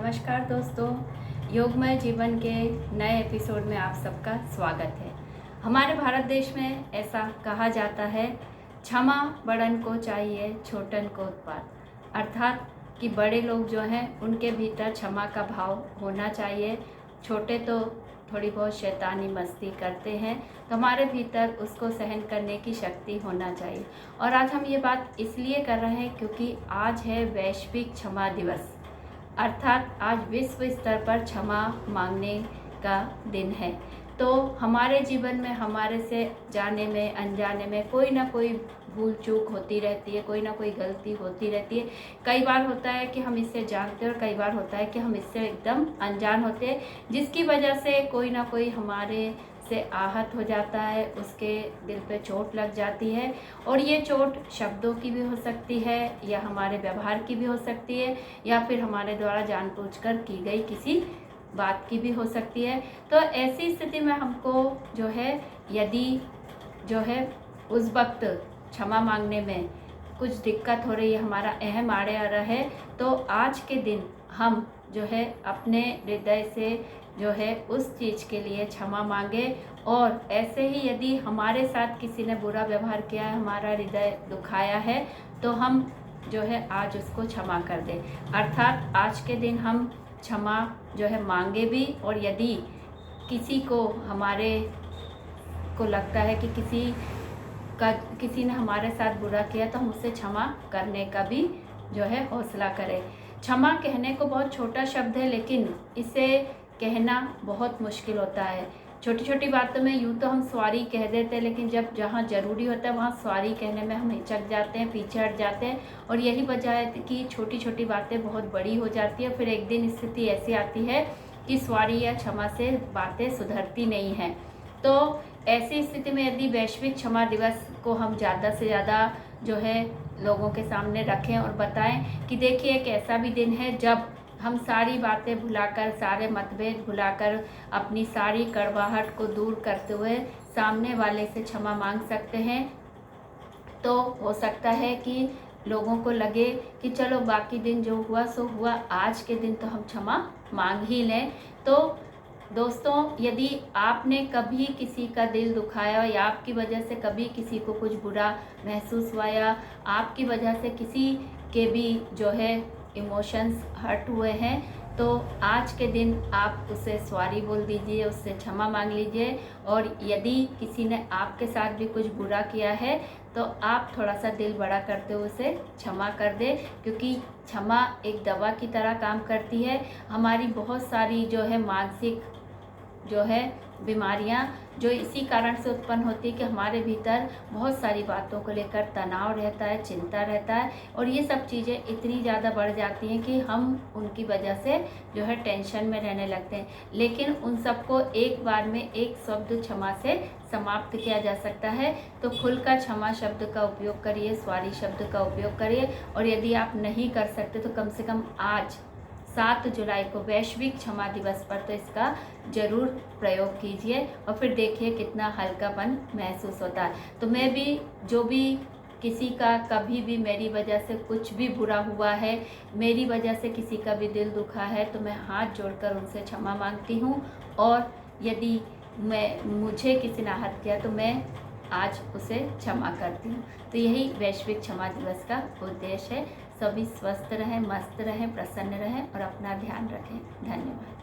नमस्कार दोस्तों, योगमय जीवन के नए एपिसोड में आप सबका स्वागत है। हमारे भारत देश में ऐसा कहा जाता है, क्षमा बड़न को चाहिए छोटन को उत्पात, अर्थात कि बड़े लोग जो हैं उनके भीतर क्षमा का भाव होना चाहिए। छोटे तो थोड़ी बहुत शैतानी मस्ती करते हैं तो हमारे भीतर उसको सहन करने की शक्ति होना चाहिए। और आज हम ये बात इसलिए कर रहे हैं क्योंकि आज है वैश्विक क्षमा दिवस, अर्थात आज विश्व स्तर पर क्षमा मांगने का दिन है। तो हमारे जीवन में हमारे से जाने में अनजाने में कोई ना कोई भूल चूक होती रहती है, कोई ना कोई गलती होती रहती है। कई बार होता है कि हम इससे जानते हैं और कई बार होता है कि हम इससे एकदम अनजान होते हैं, जिसकी वजह से कोई ना कोई हमारे से आहत हो जाता है, उसके दिल पे चोट लग जाती है। और ये चोट शब्दों की भी हो सकती है या हमारे व्यवहार की भी हो सकती है या फिर हमारे द्वारा जानबूझकर की गई किसी बात की भी हो सकती है। तो ऐसी स्थिति में हमको जो है, यदि जो है उस वक्त क्षमा मांगने में कुछ दिक्कत हो रही है, हमारा अहम आड़े आ रहा है, तो आज के दिन हम जो है अपने हृदय से जो है उस चीज़ के लिए क्षमा मांगे। और ऐसे ही यदि हमारे साथ किसी ने बुरा व्यवहार किया है, हमारा हृदय दुखाया है, तो हम जो है आज उसको क्षमा कर दें। अर्थात आज के दिन हम क्षमा जो है मांगे भी, और यदि किसी को हमारे को लगता है कि किसी ने हमारे साथ बुरा किया तो हम उससे क्षमा करने का भी जो है हौसला करें। क्षमा कहने को बहुत छोटा शब्द है, लेकिन इसे कहना बहुत मुश्किल होता है। छोटी छोटी बातों में यूँ तो हम सॉरी कह देते हैं, लेकिन जब जहाँ ज़रूरी होता है वहाँ सॉरी कहने में हम हिचक जाते हैं, पीछे हट जाते हैं। और यही वजह है कि छोटी छोटी बातें बहुत बड़ी हो जाती है। फिर एक दिन स्थिति ऐसी आती है कि सॉरी या क्षमा से बातें सुधरती नहीं हैं। तो ऐसी स्थिति में यदि वैश्विक क्षमा दिवस को हम ज़्यादा से ज़्यादा जो है लोगों के सामने रखें और बताएं कि देखिए एक ऐसा भी दिन है जब हम सारी बातें भुलाकर, सारे मतभेद भुलाकर, अपनी सारी कड़वाहट को दूर करते हुए सामने वाले से क्षमा मांग सकते हैं। तो हो सकता है कि लोगों को लगे कि चलो बाकी दिन जो हुआ सो हुआ, आज के दिन तो हम क्षमा मांग ही लें। तो दोस्तों, यदि आपने कभी किसी का दिल दुखाया या आपकी वजह से कभी किसी को कुछ बुरा महसूस हुआ या आपकी वजह से किसी के भी जो है इमोशंस हर्ट हुए हैं, तो आज के दिन आप उसे सॉरी बोल दीजिए, उससे क्षमा मांग लीजिए। और यदि किसी ने आपके साथ भी कुछ बुरा किया है तो आप थोड़ा सा दिल बड़ा करते हुए उसे क्षमा कर दें, क्योंकि क्षमा एक दवा की तरह काम करती है। हमारी बहुत सारी जो है मानसिक जो है बीमारियां जो इसी कारण से उत्पन्न होती है कि हमारे भीतर बहुत सारी बातों को लेकर तनाव रहता है, चिंता रहता है, और ये सब चीज़ें इतनी ज़्यादा बढ़ जाती हैं कि हम उनकी वजह से जो है टेंशन में रहने लगते हैं। लेकिन उन सबको एक बार में एक शब्द क्षमा से समाप्त किया जा सकता है। तो खुलकर क्षमा शब्द का उपयोग करिए, सॉरी शब्द का उपयोग करिए। और यदि आप नहीं कर सकते तो कम से कम आज 7 जुलाई को वैश्विक क्षमा दिवस पर तो इसका ज़रूर प्रयोग कीजिए और फिर देखिए कितना हल्कापन महसूस होता है। तो मैं भी जो भी किसी का कभी भी मेरी वजह से कुछ भी बुरा हुआ है, मेरी वजह से किसी का भी दिल दुखा है, तो मैं हाथ जोड़कर उनसे क्षमा मांगती हूँ। और यदि मुझे किसी ने आहत किया तो मैं आज उसे क्षमा करती हूँ। तो यही वैश्विक क्षमा दिवस का उद्देश्य है। सभी स्वस्थ रहें, मस्त रहें, प्रसन्न रहें और अपना ध्यान रखें। धन्यवाद।